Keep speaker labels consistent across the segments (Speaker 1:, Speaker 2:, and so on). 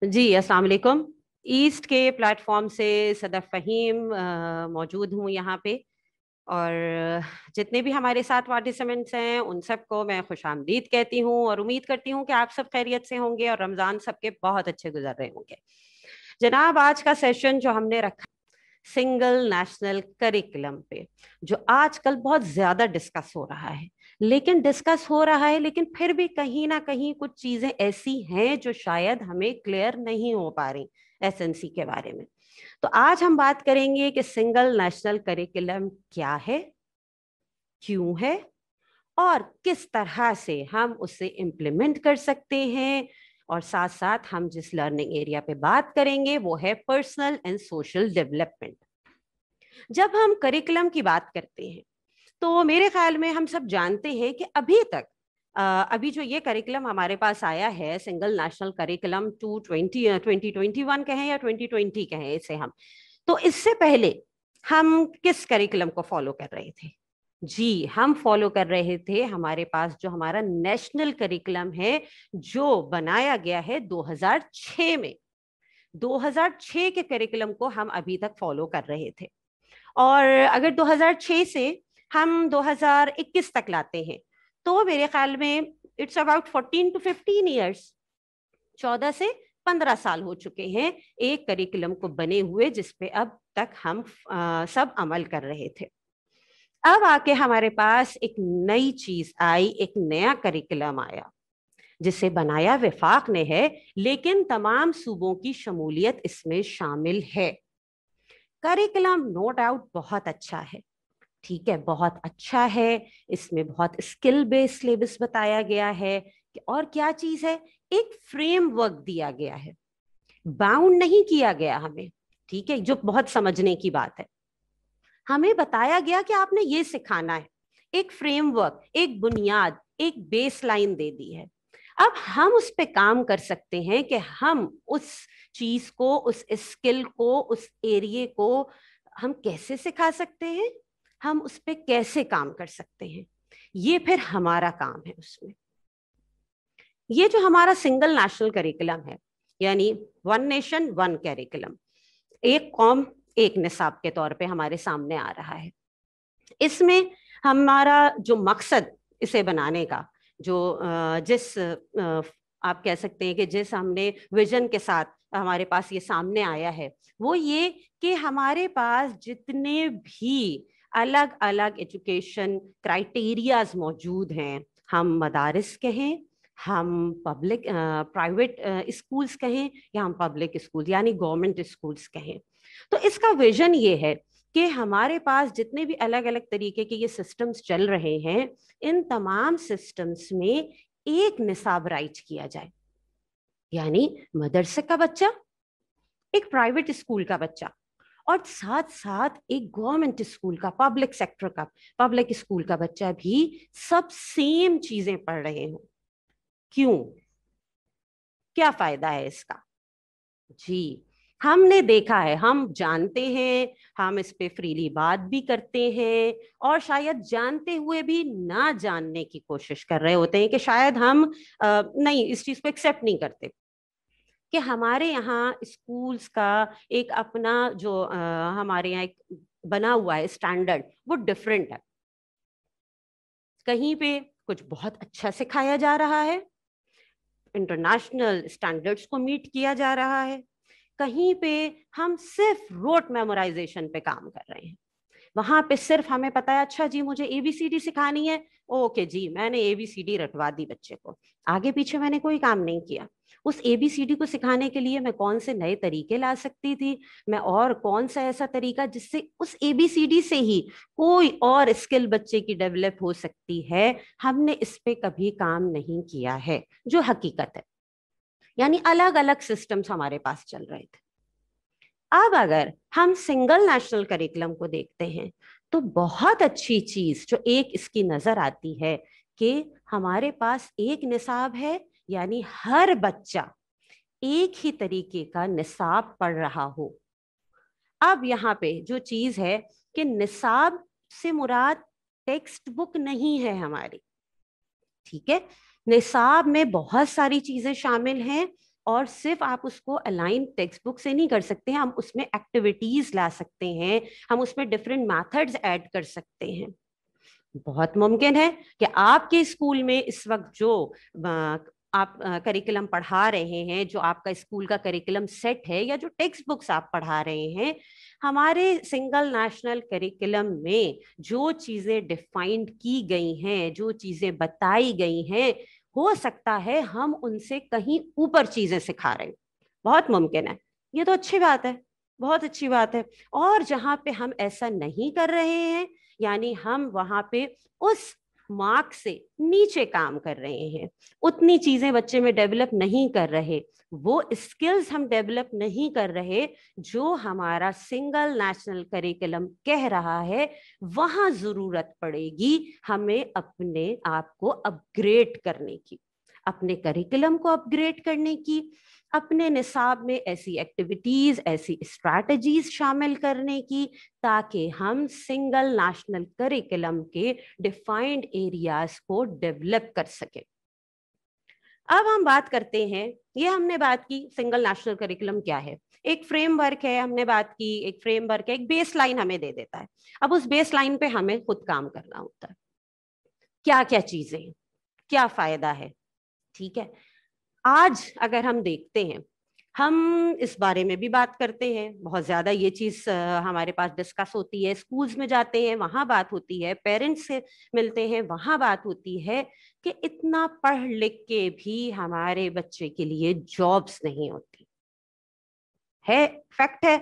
Speaker 1: जी अस्सलाम वालेकुम। ईस्ट के प्लेटफॉर्म से सदफ फ़हीम मौजूद हूँ यहाँ पे। और जितने भी हमारे साथ पार्टिसिपेंट्स हैं उन सबको मैं खुशामदीद कहती हूँ और उम्मीद करती हूँ कि आप सब खैरियत से होंगे और रमज़ान सबके बहुत अच्छे गुजर रहे होंगे। जनाब, आज का सेशन जो हमने रखा सिंगल नेशनल करिकुलम पे, जो आजकल बहुत ज्यादा डिस्कस हो रहा है, लेकिन फिर भी कहीं ना कहीं कुछ चीजें ऐसी हैं जो शायद हमें क्लियर नहीं हो पा रही एसएनसी के बारे में। तो आज हम बात करेंगे कि सिंगल नेशनल करिकुलम क्या है, क्यों है, और किस तरह से हम उसे इम्प्लीमेंट कर सकते हैं। और साथ साथ हम जिस लर्निंग एरिया पे बात करेंगे वो है पर्सनल एंड सोशल डेवलपमेंट। जब हम करिकुलम की बात करते हैं तो मेरे ख्याल में हम सब जानते हैं कि अभी तक अभी जो ये करिकुलम हमारे पास आया है, सिंगल नेशनल करिकुलम 2021 कहें या 2020 कहें इसे हम, तो इससे पहले हम किस करिकुलम को फॉलो कर रहे थे? जी, हम फॉलो कर रहे थे हमारे पास जो हमारा नेशनल करिकुलम है, जो बनाया गया है 2006 में। 2006 के करिकुलम को हम अभी तक फॉलो कर रहे थे। और अगर 2006 से हम 2021 तक लाते हैं तो मेरे ख्याल में इट्स अबाउट 14 to 15 ईयर्स, 14 से 15 साल हो चुके हैं एक करिकुलम को बने हुए, जिसपे अब तक हम सब अमल कर रहे थे। अब आके हमारे पास एक नई चीज आई, एक नया करिकुलम आया जिसे बनाया विफाक ने है, लेकिन तमाम सूबों की शमूलियत इसमें शामिल है। करिकुलम नो डाउट बहुत अच्छा है, ठीक है, बहुत अच्छा है। इसमें बहुत स्किल बेस्ड सिलेबस बताया गया है और क्या चीज है, एक फ्रेमवर्क दिया गया है, बाउंड नहीं किया गया हमें, ठीक है, जो बहुत समझने की बात है। हमें बताया गया कि आपने ये सिखाना है, एक फ्रेमवर्क, एक बुनियाद, एक बेस लाइन दे दी है। अब हम उस पे काम कर सकते हैं कि हम उस चीज को, उस स्किल को, उस एरिए को हम कैसे सिखा सकते हैं, हम उस पे कैसे काम कर सकते हैं, ये फिर हमारा काम है उसमें। ये जो हमारा सिंगल नेशनल करिकुलम है, यानी वन नेशन वन करिकुलम, एक कौम एक निसाब के तौर पे हमारे सामने आ रहा है। इसमें हमारा जो मकसद इसे बनाने का, जो आप कह सकते हैं कि जिस हमने विजन के साथ हमारे पास ये सामने आया है, वो ये कि हमारे पास जितने भी अलग अलग एजुकेशन क्राइटेरियाज मौजूद हैं, हम मदारिस कहें, हम पब्लिक प्राइवेट स्कूल्स कहें, या हम पब्लिक स्कूल यानी गवर्नमेंट स्कूल्स कहें, तो इसका विजन ये है कि हमारे पास जितने भी अलग अलग तरीके के ये सिस्टम्स चल रहे हैं, इन तमाम सिस्टम्स में एक निसाब राइज किया जाए। यानी मदरसे का बच्चा, एक प्राइवेट स्कूल का बच्चा, और साथ साथ एक गवर्नमेंट स्कूल का, पब्लिक सेक्टर का, पब्लिक स्कूल का बच्चा भी सब सेम चीजें पढ़ रहे हो। क्यों? क्या फायदा है इसका? जी, हमने देखा है, हम जानते हैं, हम इस पे फ्रीली बात भी करते हैं, और शायद जानते हुए भी ना जानने की कोशिश कर रहे होते हैं कि शायद हम नहीं, इस चीज को एक्सेप्ट नहीं करते कि हमारे यहाँ स्कूल्स का एक अपना जो हमारे यहाँ एक बना हुआ है स्टैंडर्ड, वो डिफरेंट है। कहीं पे कुछ बहुत अच्छा सिखाया जा रहा है, इंटरनेशनल स्टैंडर्ड्स को मीट किया जा रहा है, कहीं पे हम सिर्फ रोट मेमोराइजेशन पे काम कर रहे हैं। वहां पे सिर्फ हमें पता है, अच्छा जी मुझे एबीसीडी सिखानी है, ओके जी मैंने एबीसीडी रटवा दी बच्चे को, आगे पीछे मैंने कोई काम नहीं किया। उस एबीसीडी को सिखाने के लिए मैं कौन से नए तरीके ला सकती थी, मैं और कौन सा ऐसा तरीका जिससे उस एबीसीडी से ही कोई और स्किल बच्चे की डेवलप हो सकती है, हमने इस पे कभी काम नहीं किया है, जो हकीकत है। यानी अलग अलग सिस्टम्स हमारे पास चल रहे थे। अब अगर हम सिंगल नेशनल करिकुलम को देखते हैं तो बहुत अच्छी चीज जो एक इसकी नजर आती है कि हमारे पास एक निसाब है, यानी हर बच्चा एक ही तरीके का निसाब पढ़ रहा हो। अब यहाँ पे जो चीज है कि निसाब से मुराद टेक्स्ट बुक नहीं है हमारी, ठीक है। निसाब में बहुत सारी चीजें शामिल हैं, اور صرف آپ اس کو الائن ٹیکسٹ بک سے نہیں کر سکتے ہیں, ہم اس میں ایکٹیویٹیز لا سکتے ہیں, ہم اس میں ڈفرینٹ میتھڈز ایڈ کر سکتے ہیں. بہت ممکن ہے کہ آپ کے اسکول میں اس وقت جو آپ کریکولم پڑھا رہے ہیں, جو آپ کا اسکول کا کریکولم سیٹ ہے, یا جو ٹیکسٹ بکس آپ پڑھا رہے ہیں, ہمارے سنگل نیشنل کریکولم میں جو چیزیں ڈیفائنڈ کی گئی ہیں, جو چیزیں بتائی گئی ہیں, ہو سکتا ہے ہم ان سے کہیں اوپر چیزیں سکھا رہے ہیں. بہت ممکن ہے, یہ تو اچھی بات ہے, بہت اچھی بات ہے. اور جہاں پہ ہم ایسا نہیں کر رہے ہیں, یعنی ہم وہاں پہ اس مارک سے نیچے کام کر رہے ہیں, اتنی چیزیں بچے میں ڈیولپ نہیں کر رہے, وہ اسکلز ہم ڈیولپ نہیں کر رہے جو ہمارا سنگل نیشنل کریکولم کہہ رہا ہے, وہاں ضرورت پڑے گی ہمیں اپنے آپ کو اپ گریڈ کرنے کی, اپنے کریکولم کو اپ گریڈ کرنے کی, اپنے نصاب میں ایسی ایکٹیویٹیز, ایسی اسٹریٹجیز شامل کرنے کی, تاکہ ہم سنگل نیشنل کریکولم کے ڈیفائنڈ ایریاز کو ڈیولپ کر سکیں. اب ہم بات کرتے ہیں, یہ ہم نے بات کی سنگل نیشنل کریکولم کیا ہے, ایک فریم ورک ہے, ہم نے بات کی ایک فریم ورک ہے, ایک بیس لائن ہمیں دے دیتا ہے. اب اس بیس لائن پہ ہمیں خود کام کرنا ہوتا ہے, کیا کیا چیزیں, کیا فائدہ ہے. ٹھیک ہے, آج اگر ہم دیکھتے ہیں, ہم اس بارے میں بھی بات کرتے ہیں بہت زیادہ, یہ چیز ہمارے پاس ڈسکس ہوتی ہے, اسکولز میں جاتے ہیں وہاں بات ہوتی ہے, پیرنٹس سے ملتے ہیں وہاں بات ہوتی ہے کہ اتنا پڑھ لکھ کے بھی ہمارے بچے کے لیے جابس نہیں ہوتی ہے. فیکٹ ہے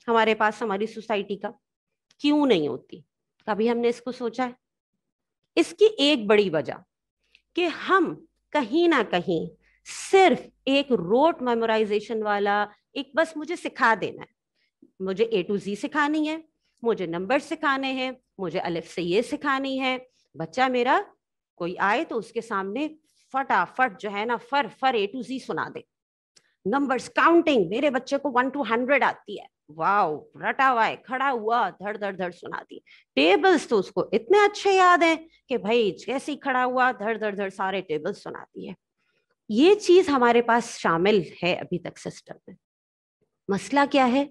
Speaker 1: ہمارے پاس, ہماری سوسائٹی کا. کیوں نہیں ہوتی, کبھی ہم نے اس کو سوچا ہے؟ اس کی ایک بڑی وجہ کہ ہم کہیں نہ کہیں صرف ایک روٹ میمورائزیشن والا, ایک بس مجھے سکھا دینا ہے, مجھے اے ٹو زی سکھانی ہے, مجھے نمبر سکھانے ہیں, مجھے الف سے یہ سکھانی ہے. بچہ میرا کوئی آئے تو اس کے سامنے فٹافٹ جو ہے نا فر اے ٹو زی سنا دے. نمبرز کاؤنٹنگ, میرے بچے کو 1 to 100 آتی ہے, واؤ, رٹا ہوا ہے, کھڑا ہوا دھڑ دھڑ دھڑ سناتی. ٹیبلز تو اس کو اتنے اچھے یاد ہیں کہ بھائی جیسے ہی کھڑا ہوا دھڑ دھڑ دھڑ سارے ٹیبلز سناتی ہے. یہ چیز ہمارے پاس شامل ہے ابھی تک سسٹم میں. مسئلہ کیا ہے,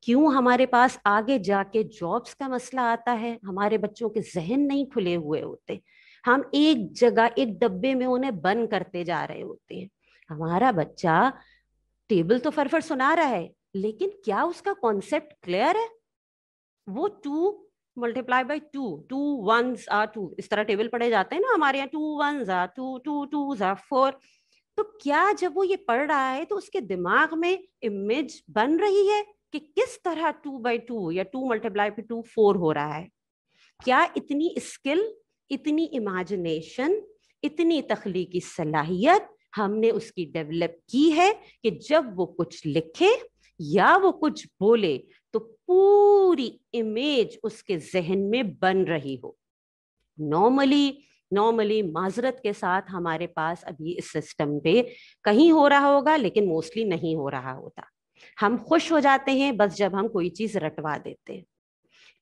Speaker 1: کیوں ہمارے پاس آگے جا کے جابس کا مسئلہ آتا ہے, ہمارے بچوں کے ذہن نہیں کھلے ہوئے ہوتے, ہم ایک جگہ ایک ڈبے میں انہیں بند کرتے جا رہے ہوتے ہیں. ہمارا بچہ ٹیبل تو فرفر سنا رہا ہے, لیکن کیا اس کا کانسیپٹ کلیئر ہے؟ وہ 2 multiply by 2, 2 ones are 2, اس طرح ٹیبل پڑھے جاتے ہیں نا ہمارے یہاں, 2 ones are 2, 2 twos are 4. تو کیا جب وہ یہ پڑھ رہا ہے تو اس کے دماغ میں امیج بن رہی ہے کہ کس طرح 2 by 2 یا 2 multiply by 2 4 ہو رہا ہے؟ کیا اتنی اسکل, اتنی امیجنیشن, اتنی تخلیقی صلاحیت ہم نے اس کی ڈیولپ کی ہے کہ جب وہ کچھ لکھے یا وہ کچھ بولے تو پوری امیج اس کے ذہن میں بن رہی ہو؟ نارملی معذرت کے ساتھ ہمارے پاس ابھی اس سسٹم پہ کہیں ہو رہا ہوگا, لیکن موسٹلی نہیں ہو رہا ہوتا. ہم خوش ہو جاتے ہیں بس جب ہم کوئی چیز رٹوا دیتے ہیں.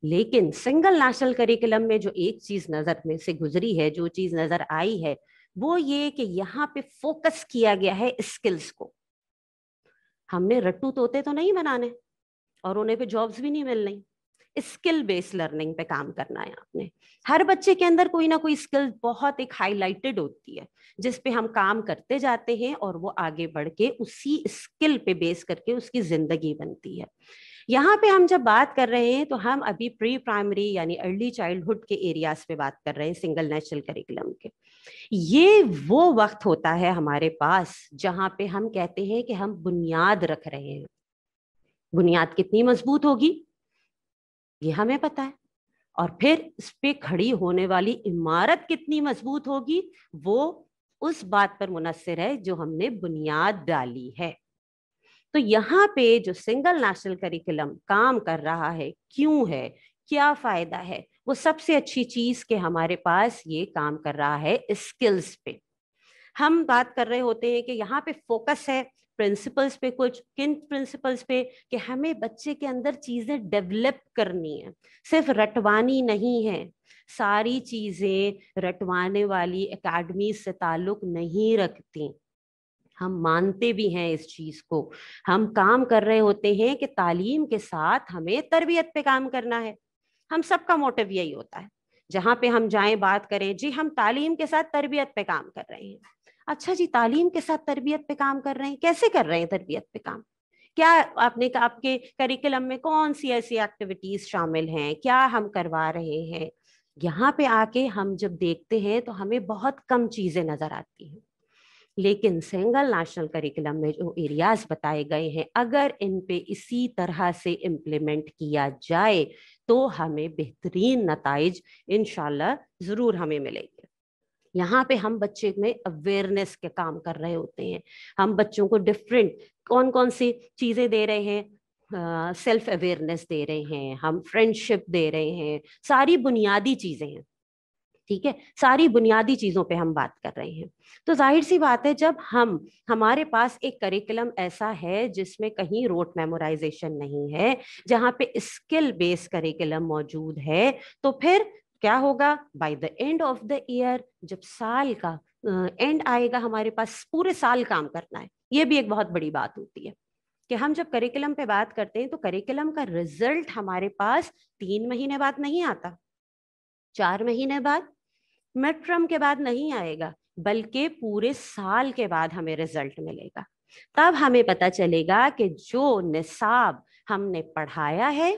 Speaker 1: لیکن سنگل نیشنل کریکولم میں جو ایک چیز نظر میں سے گزری ہے, جو چیز نظر آئی ہے, وہ یہ کہ یہاں پہ فوکس کیا گیا ہے اسکلز کو. ہم نے رٹو طوطے تو نہیں بنانے اور انہیں پہ جابس بھی نہیں ملنے, اسکل بیس لرننگ پہ کام کرنا ہے آپ نے. ہر بچے کے اندر کوئی نہ کوئی اسکل بہت ایک ہائی لائٹڈ ہوتی ہے جس پہ ہم کام کرتے جاتے ہیں اور وہ آگے بڑھ کے اسی اسکل پہ بیس کر کے اس کی زندگی بنتی ہے. یہاں پہ ہم جب بات کر رہے ہیں تو ہم ابھی پری پرائمری یعنی ارلی چائلڈہڈ کے ایریاز پہ بات کر رہے ہیں سنگل نیشنل کریکولم کے. یہ وہ وقت ہوتا ہے ہمارے پاس جہاں پہ ہم کہتے ہیں کہ ہم بنیاد رکھ رہے ہیں. بنیاد کتنی مضبوط ہوگی یہ ہمیں پتہ ہے, اور پھر اس پہ کھڑی ہونے والی عمارت کتنی مضبوط ہوگی وہ اس بات پر منحصر ہے جو ہم نے بنیاد ڈالی ہے. تو یہاں پہ جو سنگل نیشنل کریکولم کام کر رہا ہے, کیوں ہے, کیا فائدہ ہے, وہ سب سے اچھی چیز کہ ہمارے پاس یہ کام کر رہا ہے اسکلز پہ. ہم بات کر رہے ہوتے ہیں کہ یہاں پہ فوکس ہے پرنسپلز پہ, کچھ کن پرنسپلز پہ کہ ہمیں بچے کے اندر چیزیں ڈیولپ کرنی ہیں, صرف رٹوانی نہیں ہے. ساری چیزیں رٹوانے والی اکیڈمیز سے تعلق نہیں رکھتی. ہم مانتے بھی ہیں اس چیز کو, ہم کام کر رہے ہوتے ہیں کہ تعلیم کے ساتھ ہمیں تربیت پہ کام کرنا ہے. ہم سب کا موٹو یہی ہوتا ہے, جہاں پہ ہم جائیں بات کریں, جی ہم تعلیم کے ساتھ تربیت پہ کام کر رہے ہیں. اچھا جی, تعلیم کے ساتھ تربیت پہ کام کر رہے ہیں, کیسے کر رہے ہیں تربیت پہ کام؟ کیا آپ کے کریکولم میں کون سی ایسی ایکٹیویٹیز شامل ہیں, کیا ہم کروا رہے ہیں؟ یہاں پہ آ کے ہم جب دیکھتے ہیں تو ہمیں بہت کم چیزیں نظر آتی ہیں. لیکن سنگل نیشنل کریکولم میں جو ایریاز بتائے گئے ہیں, اگر ان پہ اسی طرح سے امپلیمنٹ کیا جائے تو ہمیں بہترین نتائج انشاءاللہ ضرور ہمیں ملیں گے. یہاں پہ ہم بچے میں اویئرنیس کے کام کر رہے ہوتے ہیں, ہم بچوں کو ڈفرینٹ کون سی چیزیں دے رہے ہیں, سیلف اویئرنیس دے رہے ہیں, ہم فرینڈشپ دے رہے ہیں, ساری بنیادی چیزیں ہیں. ٹھیک ہے, ساری بنیادی چیزوں پہ ہم بات کر رہے ہیں. تو ظاہر سی بات ہے, جب ہمارے پاس ایک کریکولم ایسا ہے جس میں کہیں روٹ میمورائزیشن نہیں ہے, جہاں پہ اسکل بیس کریکولم موجود ہے, تو پھر کیا ہوگا؟ By the end of the year, جب سال کا اینڈ آئے گا, ہمارے پاس پورے سال کام کرنا ہے. یہ بھی ایک بہت بڑی بات ہوتی ہے کہ ہم جب کریکولم پہ بات کرتے ہیں تو کریکولم کا رزلٹ ہمارے پاس 3 مہینے بعد نہیں آتا, 4 مہینے بعد, مڈ ٹرم کے بعد نہیں آئے گا, بلکہ پورے سال کے بعد ہمیں رزلٹ ملے گا. تب ہمیں پتہ چلے گا کہ جو نصاب ہم نے پڑھایا ہے,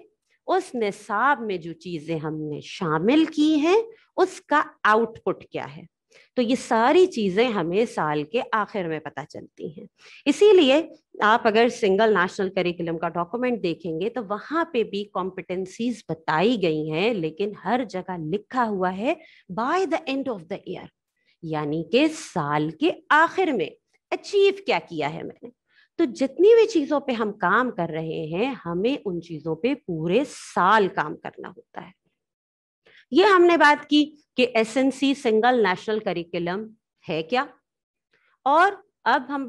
Speaker 1: اس نصاب میں جو چیزیں ہم نے شامل کی ہیں, اس کا آؤٹ پٹ کیا ہے. تو یہ ساری چیزیں ہمیں سال کے آخر میں پتہ چلتی ہیں. اسی لیے آپ اگر سنگل نیشنل کریکولم کا ڈاکومنٹ دیکھیں گے تو وہاں پہ بھی کمپٹنسیز بتائی گئی ہیں, لیکن ہر جگہ لکھا ہوا ہے by the end of the year, یعنی کہ سال کے آخر میں اچیو کیا کیا ہے میں نے. تو جتنی بھی چیزوں پہ ہم کام کر رہے ہیں, ہمیں ان چیزوں پہ پورے سال کام کرنا ہوتا ہے. یہ ہم نے بات کی کہ ایسنسی سنگل نیشنل کریکولم ہے کیا, اور اب ہم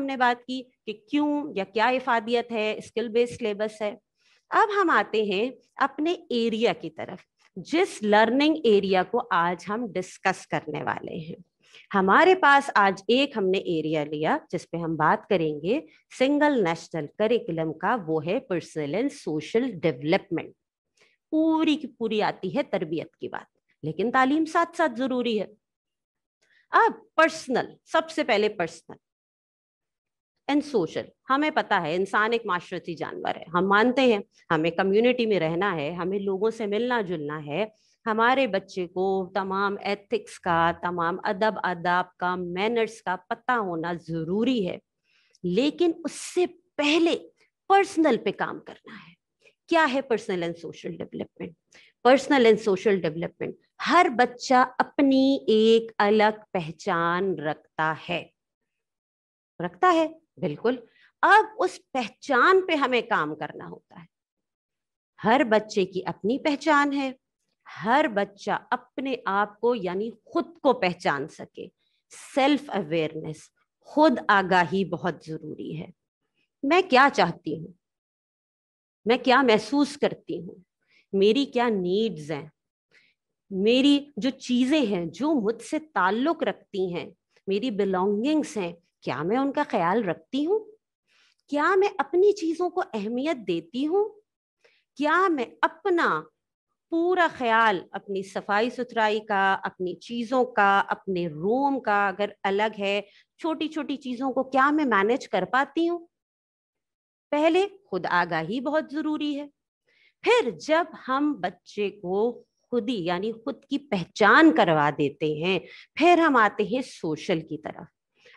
Speaker 1: نے بات کی کہ کیوں یا کیا افادیت ہے, اسکل بیس سلیبس ہے. اب ہم آتے ہیں اپنے ایریا کی طرف, جس لرننگ ایریا کو آج ہم ڈسکس کرنے والے ہیں. ہمارے پاس آج ایک ہم نے ایریا لیا جس پہ ہم بات کریں گے سنگل نیشنل کریکولم کا, وہ ہے پرسنل اینڈ سوشل ڈیولپمنٹ. پوری کی پوری آتی ہے تربیت کی بات, لیکن تعلیم ساتھ ساتھ ضروری ہے. اب پرسنل, سب سے پہلے پرسنل اینڈ سوشل. ہمیں پتا ہے انسان ایک معاشرتی جانور ہے, ہم مانتے ہیں ہمیں کمیونٹی میں رہنا ہے, ہمیں لوگوں سے ملنا جلنا ہے. ہمارے بچے کو تمام ایتھکس کا, تمام ادب آداب کا, مینرز کا پتہ ہونا ضروری ہے. لیکن اس سے پہلے پرسنل پہ کام کرنا ہے. کیا ہے personal and social development? Personal and social development, ہر بچہ اپنی ایک الگ پہچان رکھتا ہے بالکل. اب اس پہچان پہ ہمیں کام کرنا ہوتا ہے. ہر بچے کی اپنی پہچان ہے, ہر بچہ اپنے آپ کو یعنی خود کو پہچان سکے. سیلف اویئرنیس, خود آگاہی بہت ضروری ہے. میں کیا چاہتی ہوں, میں کیا محسوس کرتی ہوں, میری کیا نیڈز ہیں, میری جو چیزیں ہیں جو مجھ سے تعلق رکھتی ہیں, میری بلانگنگس ہیں, کیا میں ان کا خیال رکھتی ہوں؟ کیا میں اپنی چیزوں کو اہمیت دیتی ہوں؟ کیا میں اپنا پورا خیال اپنی صفائی ستھرائی کا, اپنی چیزوں کا, اپنے روم کا اگر الگ ہے, چھوٹی چھوٹی چیزوں کو کیا میں مینج کر پاتی ہوں؟ پہلے خود آگاہی بہت ضروری ہے. پھر جب ہم بچے کو خود ہی یعنی خود کی پہچان کروا دیتے ہیں, پھر ہم آتے ہیں سوشل کی طرف.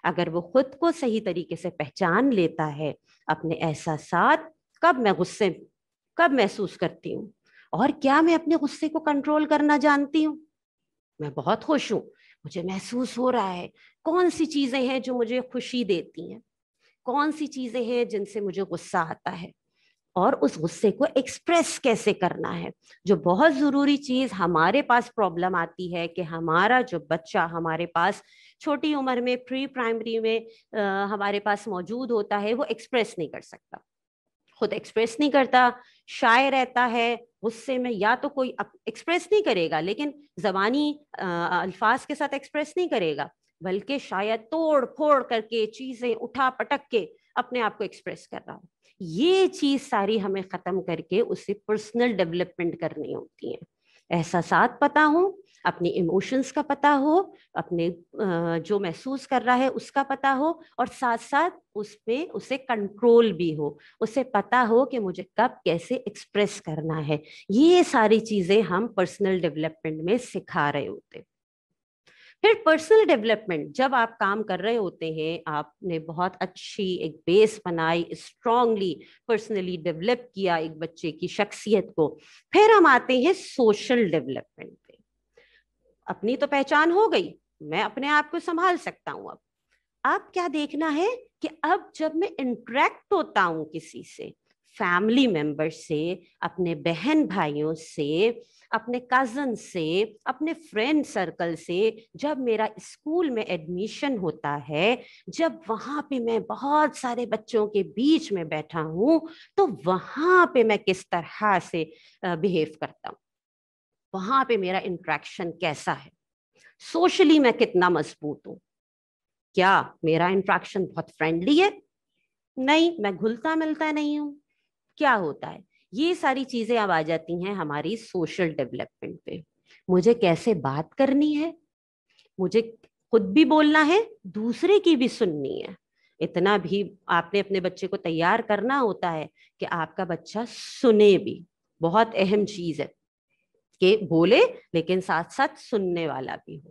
Speaker 1: اگر وہ خود کو صحیح طریقے سے پہچان لیتا ہے, اپنے احساسات, کب محسوس کرتی ہوں, اور کیا میں اپنے غصے کو کنٹرول کرنا جانتی ہوں؟ میں بہت خوش ہوں, مجھے محسوس ہو رہا ہے کون سی چیزیں ہیں جو مجھے خوشی دیتی ہیں, کون سی چیزیں ہیں جن سے مجھے غصہ آتا ہے, اور اس غصے کو ایکسپریس کیسے کرنا ہے. جو بہت ضروری چیز ہمارے پاس پرابلم آتی ہے کہ ہمارا جو بچہ ہمارے پاس چھوٹی عمر میں پری پرائمری میں ہمارے پاس موجود ہوتا ہے, وہ ایکسپریس نہیں کر سکتا, خود ایکسپریس نہیں کرتا, شائع رہتا ہے. غصے میں یا تو کوئی ایکسپریس نہیں کرے گا, لیکن زبانی الفاظ کے ساتھ ایکسپریس نہیں کرے گا, بلکہ شاید توڑ پھوڑ کر کے چیزیں اٹھا پٹک کے اپنے آپ کو ایکسپریس کر رہا ہو. یہ چیز ساری ہمیں ختم کر کے اسے پرسنل ڈیولپمنٹ کرنی ہوتی ہے. احساسات پتہ ہوں, اپنی ایموشنز کا پتہ ہو, اپنے جو محسوس کر رہا ہے اس کا پتہ ہو, اور ساتھ ساتھ اس پہ اسے کنٹرول بھی ہو, اسے پتہ ہو کہ مجھے کب کیسے ایکسپریس کرنا ہے. یہ ساری چیزیں ہم پرسنل ڈیولپمنٹ میں سکھا رہے ہوتے. پھر پرسنل ڈیولپمنٹ جب آپ کام کر رہے ہوتے ہیں, آپ نے بہت اچھی ایک بیس بنائی, اسٹرانگلی پرسنلی ڈیولپ کیا ایک بچے کی شخصیت کو, پھر ہم آتے ہیں سوشل ڈیولپمنٹ پہ. اپنی تو پہچان ہو گئی, میں اپنے آپ کو سنبھال سکتا ہوں. اب کیا دیکھنا ہے کہ اب جب میں انٹریکٹ ہوتا ہوں کسی سے, فیملی ممبر سے, اپنے بہن بھائیوں سے, اپنے کزن سے, اپنے فرینڈ سرکل سے, جب میرا اسکول میں ایڈمیشن ہوتا ہے, جب وہاں پہ میں بہت سارے بچوں کے بیچ میں بیٹھا ہوں, تو وہاں پہ میں کس طرح سے بیہیو کرتا ہوں, وہاں پہ میرا انٹریکشن کیسا ہے, سوشلی میں کتنا مضبوط ہوں. کیا میرا انٹریکشن بہت فرینڈلی ہے؟ نہیں, میں گھلتا ملتا نہیں ہوں. کیا ہوتا ہے؟ یہ ساری چیزیں اب آ جاتی ہیں ہماری سوشل ڈیولپمنٹ پہ. مجھے کیسے بات کرنی ہے, مجھے خود بھی بولنا ہے, دوسرے کی بھی سننی ہے. اتنا بھی آپ نے اپنے بچے کو تیار کرنا ہوتا ہے کہ آپ کا بچہ سنے بھی. بہت اہم چیز ہے کہ بولے لیکن ساتھ ساتھ سننے والا بھی ہو.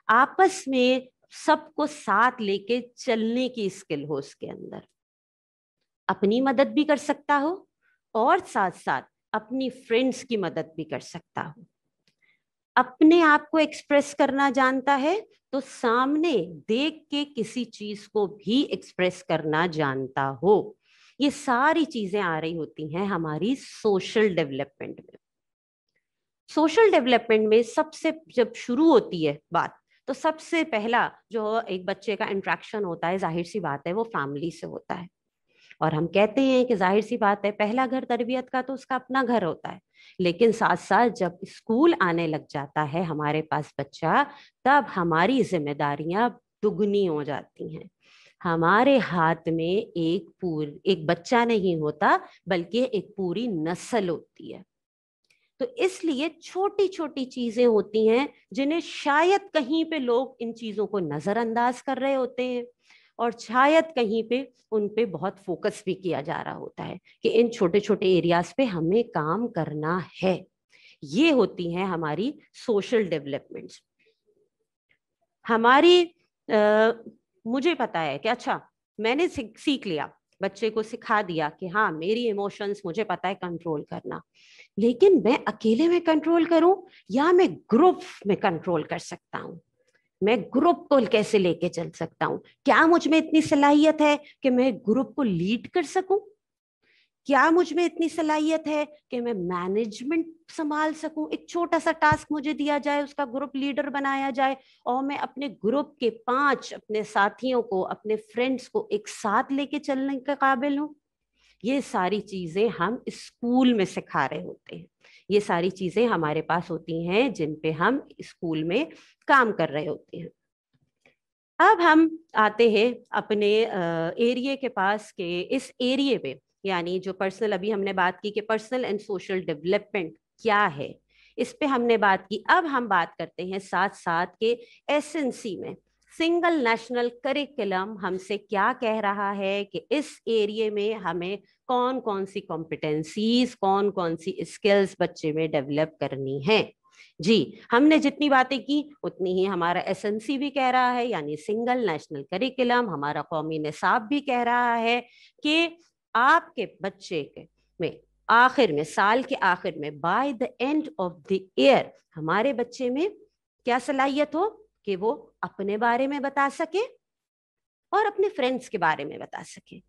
Speaker 1: آپس میں سب کو ساتھ لے کے چلنے کی اسکل ہو اس کے اندر, اپنی مدد بھی کر سکتا ہو اور ساتھ ساتھ اپنی فرینڈس کی مدد بھی کر سکتا ہو. اپنے آپ کو ایکسپریس کرنا جانتا ہے تو سامنے دیکھ کے کسی چیز کو بھی ایکسپریس کرنا جانتا ہو. یہ ساری چیزیں آ رہی ہوتی ہیں ہماری سوشل ڈیولپمنٹ میں. سوشل ڈیولپمنٹ میں سب سے جب شروع ہوتی ہے بات, تو سب سے پہلا جو ایک بچے کا انٹریکشن ہوتا ہے, ظاہر سی بات ہے وہ فیملی سے ہوتا ہے. اور ہم کہتے ہیں کہ ظاہر سی بات ہے پہلا گھر تربیت کا تو اس کا اپنا گھر ہوتا ہے, لیکن ساتھ ساتھ جب اسکول آنے لگ جاتا ہے ہمارے پاس بچہ, تب ہماری ذمہ داریاں دگنی ہو جاتی ہیں. ہمارے ہاتھ میں ایک بچہ نہیں ہوتا بلکہ ایک پوری نسل ہوتی ہے. تو اس لیے چھوٹی چھوٹی چیزیں ہوتی ہیں جنہیں شاید کہیں پہ لوگ ان چیزوں کو نظر انداز کر رہے ہوتے ہیں, اور شاید کہیں پہ ان پہ بہت فوکس بھی کیا جا رہا ہوتا ہے کہ ان چھوٹے چھوٹے ایریاز پہ ہمیں کام کرنا ہے. یہ ہوتی ہیں ہماری سوشل ڈیولپمنٹس. ہماری مجھے پتا ہے کہ اچھا میں نے سیکھ لیا, بچے کو سکھا دیا کہ ہاں میری ایموشنز مجھے پتا ہے کنٹرول کرنا, لیکن میں اکیلے میں کنٹرول کروں یا میں گروپ میں کنٹرول کر سکتا ہوں, میں گروپ کو کیسے لے کے چل سکتا ہوں, کیا مجھ میں اتنی صلاحیت ہے کہ میں گروپ کو لیڈ کر سکوں, کیا مجھ میں اتنی صلاحیت ہے کہ میں مینجمنٹ سنبھال سکوں, ایک چھوٹا سا ٹاسک مجھے دیا جائے, اس کا گروپ لیڈر بنایا جائے اور میں اپنے گروپ کے 5 اپنے ساتھیوں کو, اپنے فرینڈس کو ایک ساتھ لے کے چلنے کے قابل ہوں. یہ ساری چیزیں ہم اسکول میں سکھا رہے ہوتے ہیں, یہ ساری چیزیں ہمارے پاس ہوتی ہیں جن پہ ہم اسکول میں کام کر رہے ہوتے ہیں. اب ہم آتے ہیں اپنے ایریے کے پاس کہ اس ایریے پہ, یعنی جو پرسنل, ابھی ہم نے بات کی کہ پرسنل اینڈ سوشل ڈیولپمنٹ کیا ہے, اس پہ ہم نے بات کی. اب ہم بات کرتے ہیں ساتھ ساتھ کہ SNC میں سنگل نیشنل کریکولم ہم سے کیا کہہ رہا ہے کہ اس ایریے میں ہمیں کون کون سی کمپٹنسیز, کون کون سی اسکلز بچے میں ڈیولپ کرنی ہیں. جی, ہم نے جتنی باتیں کی اتنی ہی ہمارا SNC بھی کہہ رہا ہے, یعنی سنگل نیشنل کریکولم, ہمارا قومی نصاب بھی کہہ رہا ہے کہ آپ کے بچے کے میں آخر میں, سال کے آخر میں, by the end of the year, ہمارے بچے میں کیا صلاحیت ہو کہ وہ اپنے بارے میں بتا سکے اور اپنے فرینڈس کے بارے میں بتا سکے.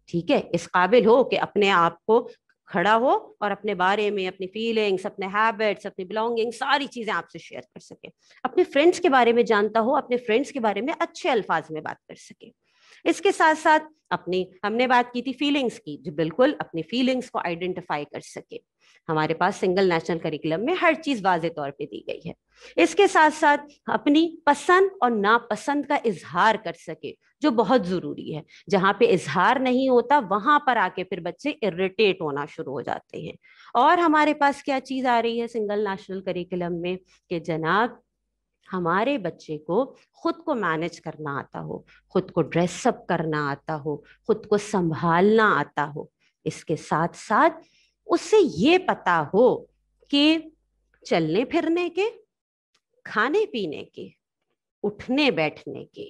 Speaker 1: ٹھیک ہے, اس قابل ہو کہ اپنے آپ کو کھڑا ہو اور اپنے بارے میں, اپنی فیلنگس, اپنے ہیبٹس, اپنی بلونگنگ, ساری چیزیں آپ سے شیئر کر سکے, اپنے فرینڈس کے بارے میں جانتا ہو, اپنے فرینڈس کے بارے میں اچھے الفاظ میں بات کر سکے. इसके साथ साथ अपनी, हमने बात की थी फीलिंग्स की, जो बिल्कुल अपनी फीलिंग्स को आइडेंटिफाई कर सके। हमारे पास सिंगल नेशनल करिकुलम में हर चीज वाज़ेह तौर पे दी गई है। इसके साथ साथ अपनी पसंद और नापसंद का इजहार कर सके, जो बहुत जरूरी है। जहां पे इजहार नहीं होता वहां पर आके फिर बच्चे इरिटेट होना शुरू हो जाते हैं। और हमारे पास क्या चीज आ रही है सिंगल नेशनल करिकुलम में, कि जनाब हमारे बच्चे को खुद को मैनेज करना आता हो, खुद को ड्रेसअप करना आता हो, खुद को संभालना आता हो। इसके साथ साथ उससे ये पता हो कि चलने फिरने के, खाने पीने के, उठने बैठने के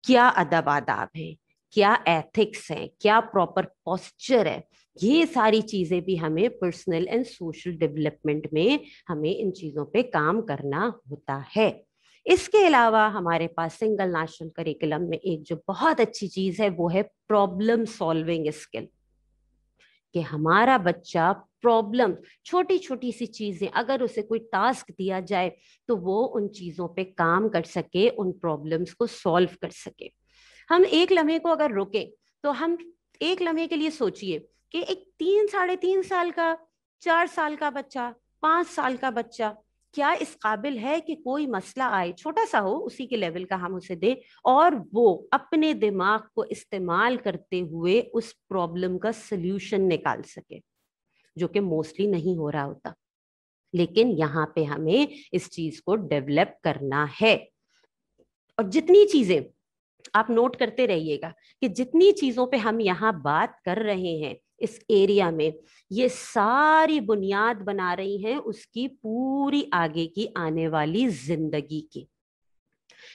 Speaker 1: क्या अदब आदाब है, क्या एथिक्स है, क्या प्रॉपर पोस्चर है। ये सारी चीजें भी हमें पर्सनल एंड सोशल डेवलपमेंट में हमें इन चीजों पे काम करना होता है। इसके अलावा हमारे पास सिंगल नेशनल करिकुलम में एक जो बहुत अच्छी चीज है वो है प्रॉब्लम सॉल्विंग स्किल, कि हमारा बच्चा प्रॉब्लम, छोटी छोटी सी चीजें, अगर उसे कोई टास्क दिया जाए तो वो उन चीजों पे काम कर सके, उन प्रॉब्लम्स को सॉल्व कर सके। हम एक लम्हे को अगर रोके तो हम एक लम्हे के लिए सोचिए कि एक 3 साढ़े 3 साल का, 4 साल का बच्चा, 5 साल का बच्चा क्या इस काबिल है कि कोई मसला आए, छोटा सा हो, उसी के लेवल का हम उसे दे और वो अपने दिमाग को इस्तेमाल करते हुए उस प्रॉब्लम का सल्यूशन निकाल सके, जो कि मोस्टली नहीं हो रहा होता। लेकिन यहाँ पे हमें इस चीज को डेवलप करना है। और जितनी चीजें आप नोट करते रहिएगा कि जितनी चीजों पे हम यहाँ बात कर रहे हैं इस एरिया में, ये सारी बुनियाद बना रही हैं उसकी पूरी आगे की आने वाली जिंदगी की।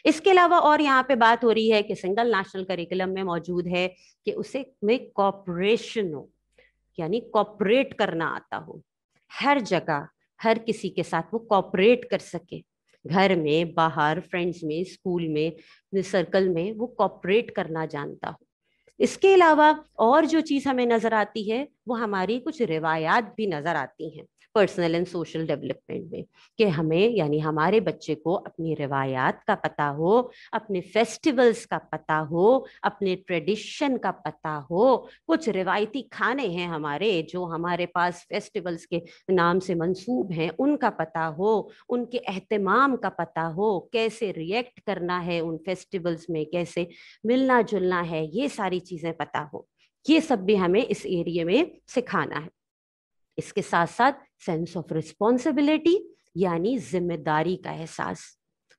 Speaker 1: इसके अलावा और यहाँ पे बात हो रही है कि सिंगल नेशनल करिकुलम में मौजूद है कि उसे में कॉपरेशन हो, यानी कॉपरेट करना आता हो, हर जगह हर किसी के साथ वो कॉपरेट कर सके, घर में, बाहर, फ्रेंड्स में, स्कूल में, सर्कल में वो कॉपरेट करना जानता हो। इसके अलावा और जो चीज हमें नजर आती है वो हमारी कुछ रिवायात भी नजर आती हैं पर्सनल एंड सोशल डेवलपमेंट में, कि हमें यानी हमारे बच्चे को अपनी रिवायात का पता हो, अपने फेस्टिवल्स का पता हो, अपने ट्रेडिशन का पता हो। कुछ रिवायती खाने हैं हमारे जो हमारे पास फेस्टिवल्स के नाम से मंसूब हैं, उनका पता हो, उनके एहतमाम का पता हो, कैसे रिएक्ट करना है उन फेस्टिवल्स में, कैसे मिलना जुलना है, ये सारी चीजें पता हो। ये सब भी हमें इस एरिया में सिखाना है। इसके साथ साथ सेंस ऑफ रिस्पॉन्सिबिलिटी, यानी जिम्मेदारी का एहसास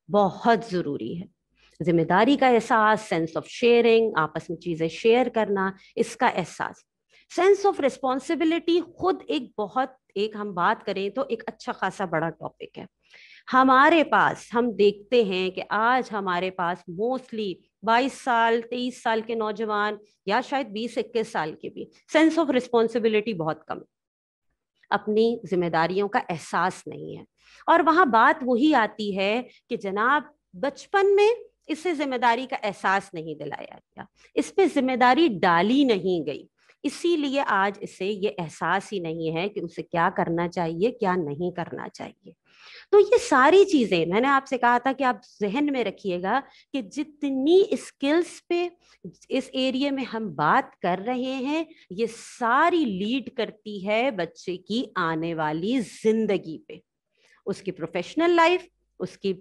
Speaker 1: बहुत जरूरी है। जिम्मेदारी का एहसास, सेंस ऑफ शेयरिंग, आपस में चीजें शेयर करना, इसका एहसास। सेंस ऑफ रिस्पॉन्सिबिलिटी खुद एक बहुत, एक हम बात करें तो एक अच्छा खासा बड़ा टॉपिक है। हमारे पास हम देखते हैं कि आज हमारे पास मोस्टली 22 साल 23 साल के नौजवान, या शायद 20 21 साल के भी, सेंस ऑफ रिस्पॉन्सिबिलिटी बहुत कम, अपनी जिम्मेदारियों का एहसास नहीं है। और वहां बात वही आती है कि जनाब बचपन में इससे जिम्मेदारी का एहसास नहीं दिलाया गया, इस पे जिम्मेदारी डाली नहीं गई, इसीलिए आज इसे ये एहसास ही नहीं है कि उसे क्या करना चाहिए, क्या नहीं करना चाहिए। तो ये सारी चीजें मैंने आपसे कहा था कि आप जहन में रखिएगा कि जितनी स्किल्स पे इस एरिया में हम बात कर रहे हैं, ये सारी लीड करती है बच्चे की आने वाली जिंदगी पे, उसकी प्रोफेशनल लाइफ, उसकी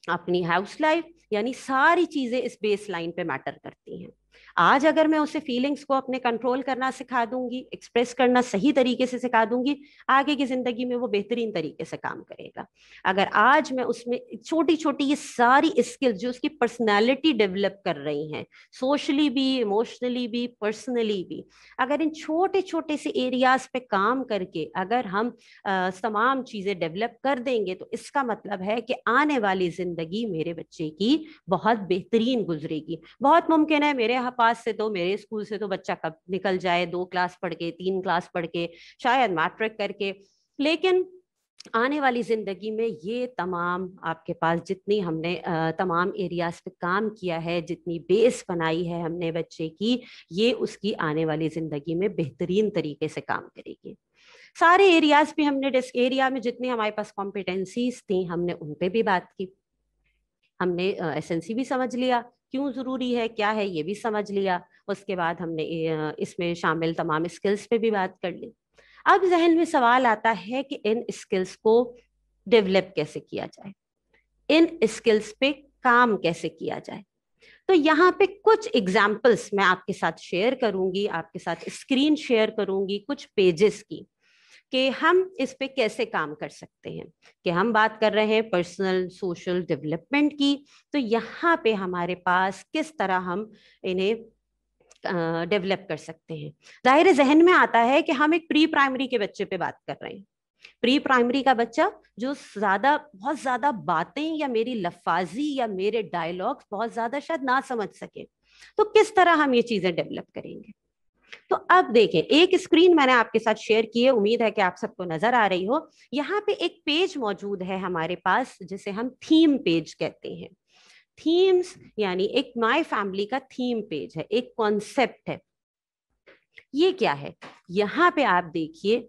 Speaker 1: अपनी हाउस लाइफ, यानी सारी चीजें इस बेस लाइन पे मैटर करती हैं। आज अगर मैं उसे फीलिंग्स को अपने कंट्रोल करना सिखा दूंगी, एक्सप्रेस करना सही तरीके से सिखा दूंगी, आगे की जिंदगी में वो बेहतरीन तरीके से काम करेगा। अगर आज मैं उसमें छोटी छोटी ये सारी स्किल्स जो उसकी पर्सनैलिटी डेवलप कर रही हैं, सोशली भी, इमोशनली भी, पर्सनली भी, अगर इन छोटे छोटे से एरियाज पे काम करके अगर हम तमाम चीजें डेवलप कर देंगे, तो इसका मतलब है कि आने वाली जिंदगी मेरे बच्चे की बहुत बेहतरीन गुजरेगी। बहुत मुमकिन है मेरे पास से तो, मेरे स्कूल से तो बच्चा कब निकल जाए, 2 क्लास पढ़ के, 3 क्लास पढ़ के, शायद मैट्रिक करके, लेकिन आने वाली जिंदगी में ये तमाम आपके पास जितनी हमने तमाम एरियाज पे काम किया है, जितनी बेस बनाई है हमने बच्चे की, ये उसकी आने वाली जिंदगी में बेहतरीन तरीके से काम करेगी। सारे एरियाज पे हमने, एरिया में जितनी हमारे पास कॉम्पिटेंसीज थी हमने उन पे भी बात की, हमने एसएनसी भी समझ लिया, क्यों ज़रूरी है, क्या है, ये भी समझ लिया। उसके बाद हमने इसमें शामिल तमाम स्किल्स पे भी बात कर ली। अब जहन में सवाल आता है कि इन स्किल्स को डेवलप कैसे किया जाए, इन स्किल्स पे काम कैसे किया जाए। तो यहाँ पे कुछ एग्जाम्पल्स मैं आपके साथ शेयर करूंगी, आपके साथ स्क्रीन शेयर करूंगी कुछ पेजेस की, कि हम इस पे कैसे काम कर सकते हैं। कि हम बात कर रहे हैं पर्सनल सोशल डेवलपमेंट की, तो यहाँ पे हमारे पास किस तरह हम इन्हें डेवलप कर सकते हैं। जाहिर जहन में आता है कि हम एक प्री प्राइमरी के बच्चे पे बात कर रहे हैं। प्री प्राइमरी का बच्चा जो बहुत ज्यादा बातें या मेरी लफाजी या मेरे डायलॉग्स बहुत ज्यादा शायद ना समझ सके, तो किस तरह हम ये चीजें डेवलप करेंगे। तो अब देखें, एक स्क्रीन मैंने आपके साथ शेयर की है, उम्मीद है कि आप सबको नजर आ रही हो। यहाँ पे एक पेज मौजूद है हमारे पास जिसे हम थीम पेज कहते हैं। थीम्स यानी एक माय फैमिली का थीम पेज है, एक कॉन्सेप्ट है। ये क्या है, यहाँ पे आप देखिए,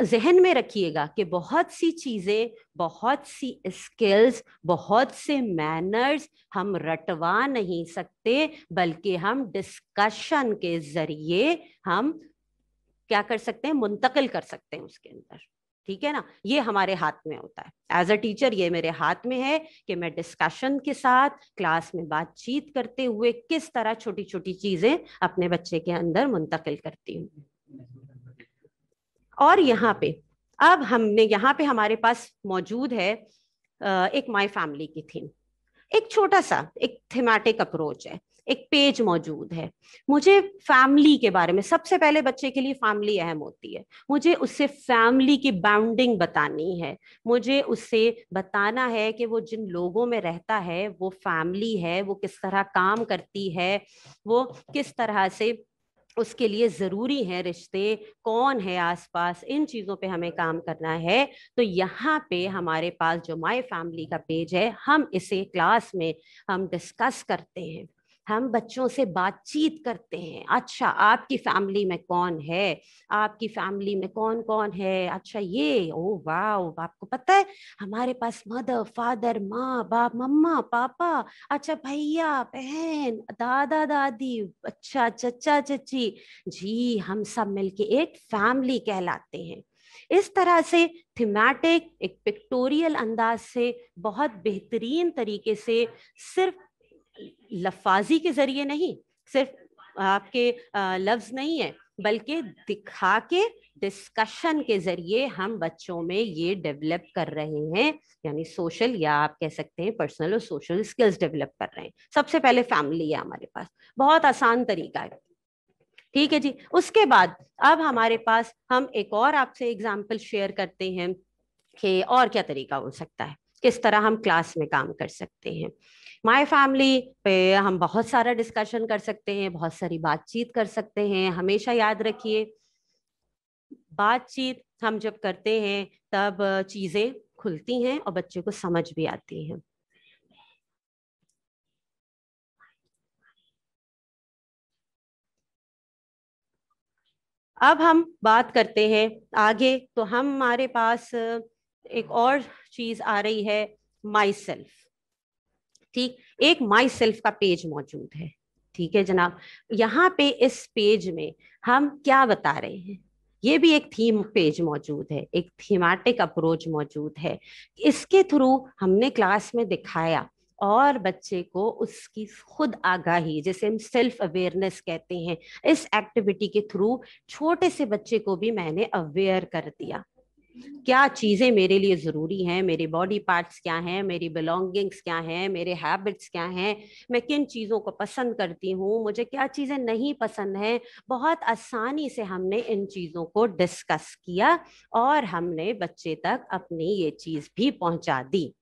Speaker 1: जहन में रखिएगा कि बहुत सी चीजें, बहुत सी स्किल्स, बहुत से मैनर्स हम रटवा नहीं सकते, बल्कि हम डिस्कशन के जरिए हम क्या कर सकते हैं, मुंतकिल कर सकते हैं उसके अंदर। ठीक है ना, ये हमारे हाथ में होता है। एज अ टीचर ये मेरे हाथ में है कि मैं डिस्कशन के साथ क्लास में बातचीत करते हुए किस तरह छोटी छोटी चीजें अपने बच्चे के अंदर मुंतकिल करती हूँ। और यहाँ पे अब हमने यहाँ पे हमारे पास मौजूद है एक माय फैमिली की थीम, एक छोटा सा एक थीमेटिक अप्रोच है, एक पेज मौजूद है। मुझे फैमिली के बारे में, सबसे पहले बच्चे के लिए फैमिली अहम होती है, मुझे उससे फैमिली की बाउंडिंग बतानी है, मुझे उससे बताना है कि वो जिन लोगों में रहता है वो फैमिली है, वो किस तरह काम करती है, वो किस तरह से उसके लिए जरूरी है रिश्ते, कौन है आसपास, इन चीजों पे हमें काम करना है। तो यहाँ पे हमारे पास जो माय फैमिली का पेज है, हम इसे क्लास में हम डिस्कस करते हैं, हम बच्चों से बातचीत करते हैं। अच्छा, आपकी फैमिली में कौन है, आपकी फैमिली में कौन कौन है, अच्छा ये, ओ वाह, आपको पता है हमारे पास मदर फादर माँ बाप मम्मा पापा, अच्छा भैया बहन दादा दादी, अच्छा चचा चची, जी हम सब मिलके एक फैमिली कहलाते हैं। इस तरह से थीमेटिक एक पिक्टोरियल अंदाज से बहुत बेहतरीन तरीके से, सिर्फ लफाजी के जरिए नहीं, सिर्फ आपके लफ्ज नहीं है, बल्कि दिखा के डिस्कशन के जरिए हम बच्चों में ये डेवलप कर रहे हैं, यानी सोशल या आप कह सकते हैं पर्सनल और सोशल स्किल्स डेवलप कर रहे हैं। सबसे पहले फैमिली है हमारे पास, बहुत आसान तरीका है। ठीक है जी, उसके बाद अब हमारे पास हम एक और आपसे एग्जाम्पल शेयर करते हैं कि और क्या तरीका हो सकता है, किस तरह हम क्लास में काम कर सकते हैं। माय फैमिली पे हम बहुत सारा डिस्कशन कर सकते हैं, बहुत सारी बातचीत कर सकते हैं। हमेशा याद रखिए, बातचीत हम जब करते हैं तब चीजें खुलती हैं और बच्चे को समझ भी आती हैं। अब हम बात करते हैं आगे, तो हमारे पास एक और चीज आ रही है, माई सेल्फ। ठीक, एक माई सेल्फ का पेज मौजूद है। ठीक है जनाब, यहाँ पे इस पेज में हम क्या बता रहे हैं, ये भी एक थीम पेज मौजूद है, एक थीमेटिक अप्रोच मौजूद है। इसके थ्रू हमने क्लास में दिखाया और बच्चे को उसकी खुद आगाही, जैसे हम सेल्फ अवेयरनेस कहते हैं, इस एक्टिविटी के थ्रू छोटे से बच्चे को भी मैंने अवेयर कर दिया। क्या चीजें मेरे लिए जरूरी हैं, मेरे बॉडी पार्ट्स क्या हैं, मेरी बिलोंगिंग्स क्या हैं, मेरे हैबिट्स क्या हैं, मैं किन चीजों को पसंद करती हूँ, मुझे क्या चीजें नहीं पसंद है। बहुत आसानी से हमने इन चीजों को डिस्कस किया और हमने बच्चे तक अपनी ये चीज भी पहुंचा दी।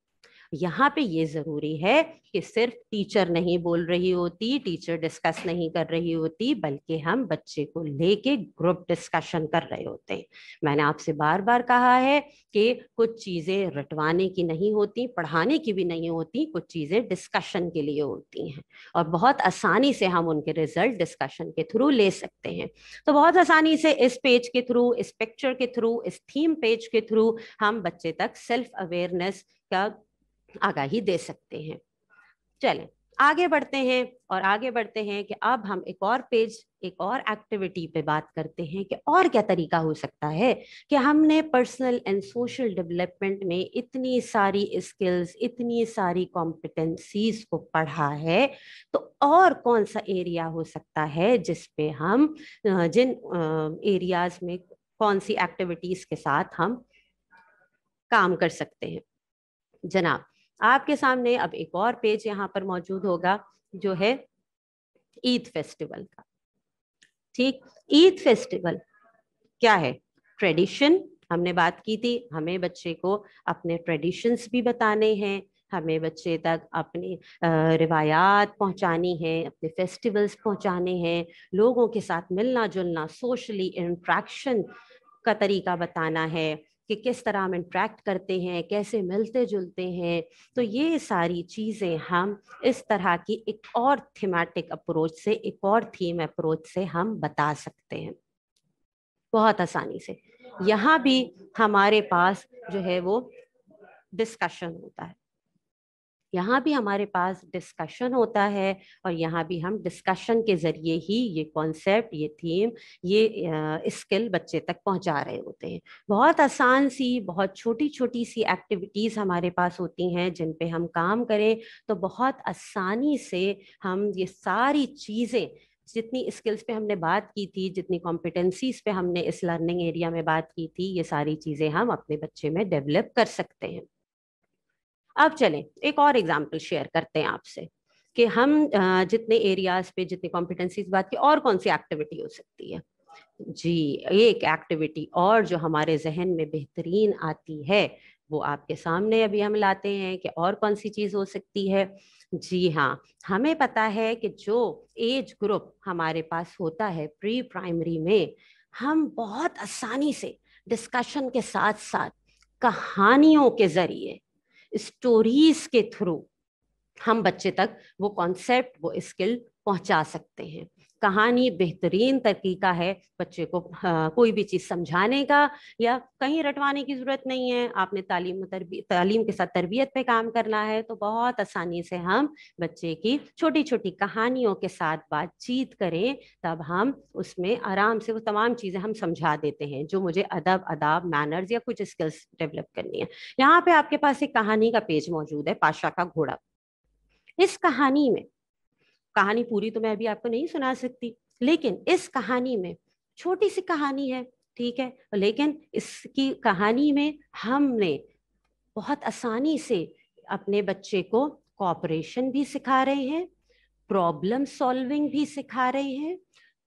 Speaker 1: यहाँ पे ये जरूरी है कि सिर्फ टीचर नहीं बोल रही होती, टीचर डिस्कस नहीं कर रही होती, बल्कि हम बच्चे को लेके ग्रुप डिस्कशन कर रहे होते हैं। मैंने आपसे बार बार कहा है कि कुछ चीजें रटवाने की नहीं होती, पढ़ाने की भी नहीं होती, कुछ चीजें डिस्कशन के लिए होती हैं और बहुत आसानी से हम उनके रिजल्ट डिस्कशन के थ्रू ले सकते हैं। तो बहुत आसानी से इस पेज के थ्रू, इस पिक्चर के थ्रू, इस थीम पेज के थ्रू हम बच्चे तक सेल्फ अवेयरनेस का आगाही दे सकते हैं। चलें, आगे बढ़ते हैं और आगे बढ़ते हैं कि अब हम एक और पेज, एक और एक्टिविटी पे बात करते हैं कि और क्या तरीका हो सकता है कि हमने पर्सनल एंड सोशल डेवलपमेंट में इतनी सारी स्किल्स, इतनी सारी कॉम्पिटेंसीज को पढ़ा है, तो और कौन सा एरिया हो सकता है जिस पे हम जिन एरियाज में कौन सी एक्टिविटीज के साथ हम काम कर सकते हैं। जनाब, आपके सामने अब एक और पेज यहाँ पर मौजूद होगा जो है ईद फेस्टिवल का। ठीक, ईद फेस्टिवल क्या है? ट्रेडिशन, हमने बात की थी, हमें बच्चे को अपने ट्रेडिशंस भी बताने हैं, हमें बच्चे तक अपनी रिवायात पहुंचानी है, अपने फेस्टिवल्स पहुंचाने हैं, लोगों के साथ मिलना जुलना, सोशली इंट्रैक्शन का तरीका बताना है कि किस तरह हम इंट्रैक्ट करते हैं, कैसे मिलते जुलते हैं। तो ये सारी चीज़ें हम इस तरह की एक और थीमेटिक अप्रोच से, एक और थीम अप्रोच से हम बता सकते हैं बहुत आसानी से। यहाँ भी हमारे पास जो है वो डिस्कशन होता है, यहाँ भी हमारे पास डिस्कशन होता है, और यहाँ भी हम डिस्कशन के जरिए ही ये कॉन्सेप्ट, ये थीम, ये स्किल बच्चे तक पहुँचा रहे होते हैं। बहुत आसान सी, बहुत छोटी छोटी सी एक्टिविटीज़ हमारे पास होती हैं जिन पे हम काम करें तो बहुत आसानी से हम ये सारी चीज़ें, जितनी स्किल्स पे हमने बात की थी, जितनी कॉम्पिटेंसीज पे हमने इस लर्निंग एरिया में बात की थी, ये सारी चीज़ें हम अपने बच्चे में डेवलप कर सकते हैं। अब चलें एक और एग्जाम्पल शेयर करते हैं आपसे कि हम जितने एरियाज पे, जितनी कॉम्पिटेंसीज बात की, और कौन सी एक्टिविटी हो सकती है। जी, एक एक्टिविटी और जो हमारे जहन में बेहतरीन आती है वो आपके सामने अभी हम लाते हैं कि और कौन सी चीज हो सकती है। जी हाँ, हमें पता है कि जो एज ग्रुप हमारे पास होता है प्री प्राइमरी में, हम बहुत आसानी से डिस्कशन के साथ साथ कहानियों के जरिए, स्टोरीज के थ्रू हम बच्चे तक वो कॉन्सेप्ट, वो स्किल पहुंचा सकते हैं। कहानी बेहतरीन तरीका है बच्चे को कोई भी चीज़ समझाने का, या कहीं रटवाने की ज़रूरत नहीं है। आपने तालीम के साथ तरबियत पे काम करना है तो बहुत आसानी से हम बच्चे की छोटी छोटी कहानियों के साथ बातचीत करें, तब हम उसमें आराम से वो तमाम चीज़ें हम समझा देते हैं जो मुझे अदब, आदाब, मैनर्स या कुछ स्किल्स डेवलप करनी है। यहाँ पे आपके पास एक कहानी का पेज मौजूद है, पाशा का घोड़ा। इस कहानी में, कहानी पूरी तो मैं अभी आपको नहीं सुना सकती, लेकिन इस कहानी में छोटी सी कहानी है, ठीक है, लेकिन इसकी कहानी में हमने बहुत आसानी से अपने बच्चे को कोऑपरेशन भी सिखा रहे हैं, प्रॉब्लम सॉल्विंग भी सिखा रहे हैं,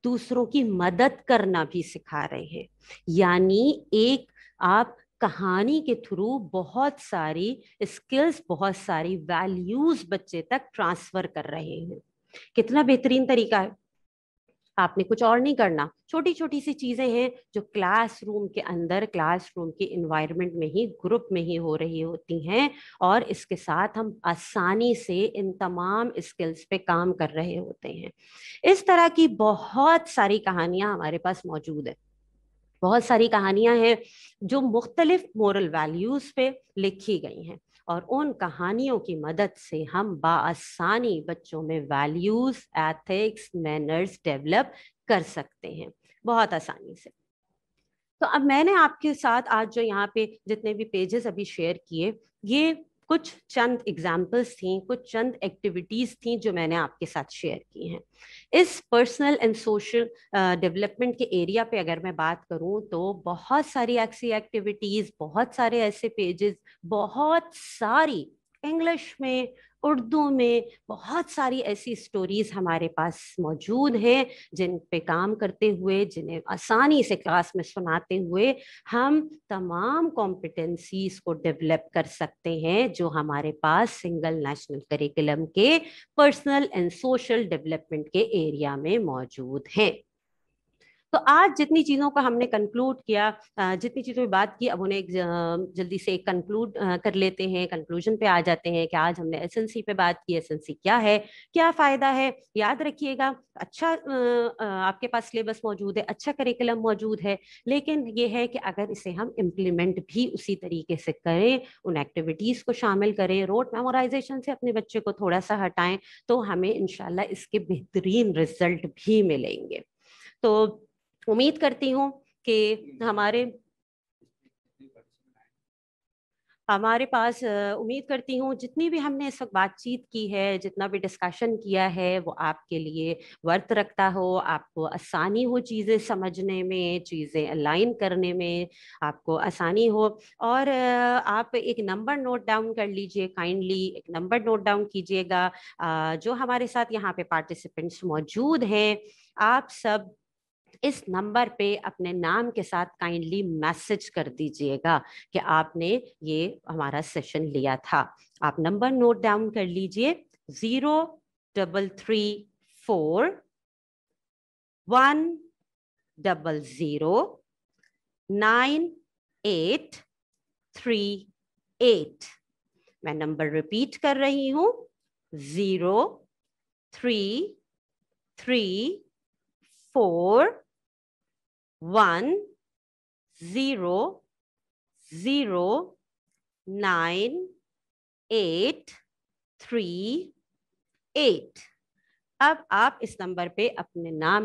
Speaker 1: दूसरों की मदद करना भी सिखा रहे हैं। यानी एक आप कहानी के थ्रू बहुत सारी स्किल्स, बहुत सारी वैल्यूज बच्चे तक ट्रांसफर कर रहे हैं। कितना बेहतरीन तरीका है। आपने कुछ और नहीं करना, छोटी छोटी सी चीजें हैं जो क्लासरूम के अंदर, क्लासरूम के इन्वायरमेंट में ही, ग्रुप में ही हो रही होती हैं, और इसके साथ हम आसानी से इन तमाम स्किल्स पे काम कर रहे होते हैं। इस तरह की बहुत सारी कहानियां हमारे पास मौजूद है। बहुत सारी कहानियां हैं जो मुख्तलिफ मोरल वैल्यूज पे लिखी गई हैं, और उन कहानियों की मदद से हम बाआसानी बच्चों में वैल्यूज, एथिक्स, मैनर्स डेवलप कर सकते हैं बहुत आसानी से। तो अब मैंने आपके साथ आज जो यहाँ पे जितने भी पेजेस अभी शेयर किए, ये कुछ चंद एग्जाम्पल्स थी, कुछ चंद एक्टिविटीज थी जो मैंने आपके साथ शेयर की हैं। इस पर्सनल एंड सोशल डेवलपमेंट के एरिया पे अगर मैं बात करूं तो बहुत सारी ऐसी एक्टिविटीज, बहुत सारे ऐसे पेजेस, बहुत सारी इंग्लिश में, उर्दू में बहुत सारी ऐसी स्टोरीज हमारे पास मौजूद हैं जिन पे काम करते हुए, जिन्हें आसानी से क्लास में सुनाते हुए हम तमाम कॉम्पिटेंसीज को डेवलप कर सकते हैं जो हमारे पास सिंगल नेशनल करिकुलम के पर्सनल एंड सोशल डेवलपमेंट के एरिया में मौजूद हैं। تو آج جتنی چیزوں کا ہم نے کنکلوڈ کیا، جتنی چیزوں پہ بات کی، اب انہیں جلدی سے کنکلوڈ کر لیتے ہیں، کنکلوژن پہ آ جاتے ہیں کہ آج ہم نے ایسنسی پہ بات کی. ایسنسی کیا ہے، کیا فائدہ ہے. یاد رکھیے گا، اچھا آپ کے پاس سلیبس موجود ہے، اچھا کریکولم موجود ہے، لیکن یہ ہے کہ اگر اسے ہم امپلیمنٹ بھی اسی طریقے سے کریں، ان ایکٹیویٹیز کو شامل کریں، روٹ میمورائزیشن سے اپنے بچے کو تھوڑا سا ہٹائیں، تو ہمیں انشاءاللہ اس کے بہترین رزلٹ بھی ملیں گے. تو امید کرتی ہوں کہ ہمارے پاس امید کرتی ہوں جتنی بھی ہم نے اس وقت بات چیت کی ہے، جتنا بھی ڈسکشن کیا ہے، وہ آپ کے لیے ورت رکھتا ہو، آپ کو آسانی ہو چیزیں سمجھنے میں، چیزیں الائن کرنے میں آپ کو آسانی ہو. اور آپ ایک نمبر نوٹ ڈاؤن کر لیجئے، کائنڈلی ایک نمبر نوٹ ڈاؤن کیجئے گا. جو ہمارے ساتھ یہاں پہ پارٹیسپینٹس موجود ہیں، آپ سب اس نمبر پہ اپنے نام کے ساتھ کائنڈلی میسج کر دیجئے گا کہ آپ نے یہ ہمارا سیشن لیا تھا. آپ نمبر نوٹ ڈاؤن کر لیجئے: 0341009838. میں نمبر ریپیٹ کر رہی ہوں: 033410098338. اب آپ اس نمبر پہ اپنے نام